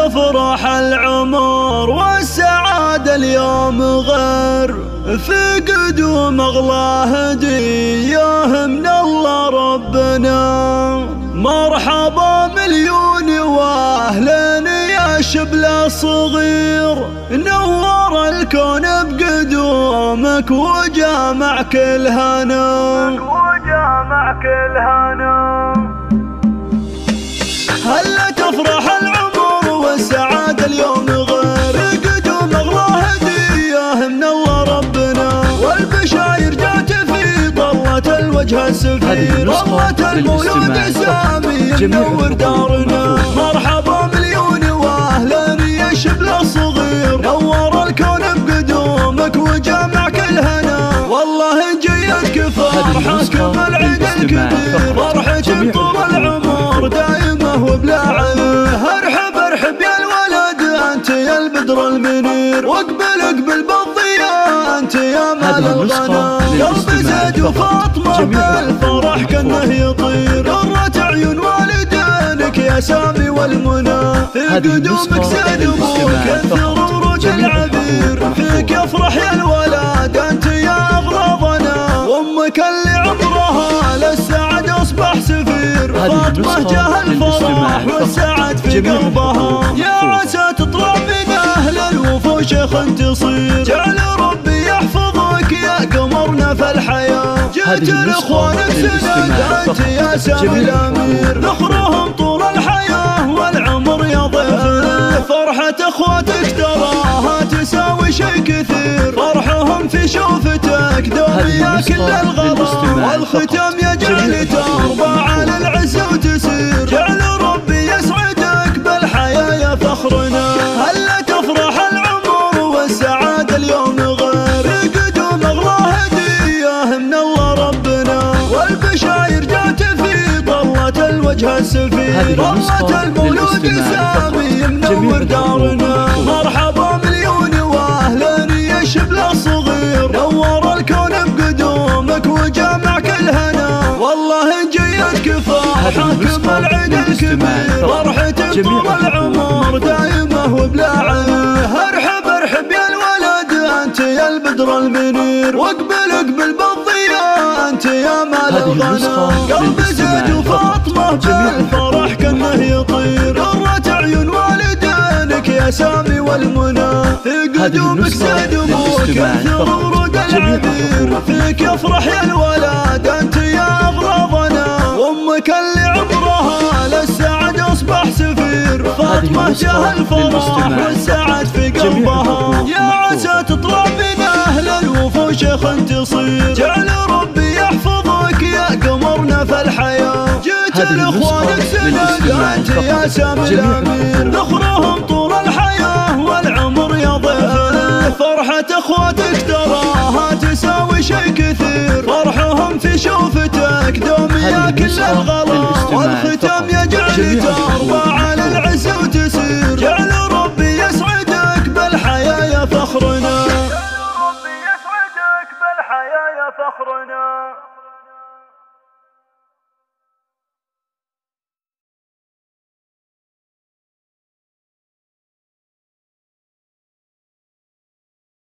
تفرح العمر والسعادة اليوم غير، في قدوم أغلى هدية من الله ربنا. مرحبا مليون واهلين يا شبل الصغير، نور الكون بقدومك وجامع كل هنا. هلا تفرح العمر والسعادة اليوم غير، قدوم أغلى هدية من الله ربنا. والبشاير جات في طلة الوجه السفير، طلة المولود سامي منور دارنا. مرحبا مليون واهلا يا شبل الصغير، نور الكون بقدومك وجامع كل هنا. والله جيتك فرحكم العيد الكبير، فرحة طول العمر دائمة وبلا عيب. ارحب يا الولد انت يا البدر المنير، واقبل بالضياء انت يا مال الغنى. قلبي زيد وفاطمة بالفرح كأنه يطير، قرة عيون والدينك يا سامي والمنى. في قدومك زيد ابوك كثر ورود العبير، فيك يفرح يا الولد انت يا اغلى ظنا. وامك اللي عمرها للسعد اصبح سفير، فاطمة جاه الفرح والسعد في قلبها. يا عسى تطلع من اهل الوفوش تصير، جعل ربي يحفظك يا قمرنا في الحياة. جيت لاخوانك سند انت يا سامي الامير، نخرهم طول الحياة والعمر يا ضيفنا. فرحة اخواتك تراها تساوي شي كثير، فرحهم في شوفتك دوم يا كل الغلا. والختام يجعل ترضى على العز وتسير، جعل ربي يسعدك بالحياة يا فخرنا. هلا تفرح العمر والسعادة اليوم غير، قدوم أغلى هدية من الله ربنا. والبشاير جات في طلة الوجه السفير، طلة المولود سامي منور دارنا. مرحبا مليون واهلا يا شبل الصغير، نور الكون بقدومك وجامع كل هنا. والله جيتك فرحكم العيد الكبير، فرحة طول العمر دائمة وبلا عيب. ارحب يا الولد انت يا البدر المنير، واقبل بالضياء انت يا مال الغنى. قلبي زيد وفاطمة بالفرح كأنه يطير، قرة عيون والدينك يا سامي والمنى. في قدومك زيد ابوك كثر ورود العبير، فيك يفرح يا الولد انت يا اغلى ظنا. وامك اللي عمرها للسعد اصبح سفير، فاطمة جاه الفرح والسعد في قلبها. يا عسى تطلع من اهل الوفوش تصير، جعل ربي يحفظك يا قمرنا في الحياة. جيت لاخوانك سند انت يا سامي الامير، نخرهم طول الحياة والعمر يا ضيفنا. فرحة اخواتك تراها تساوي شي كثير، فرحهم في شوفتك دوم يا كل الغلا. والختام يجعل ترضى على العز وتسير، جعل ربي يسعدك بالحياة يا فخرنا. ربي يسعدك بالحياة يا فخرنا.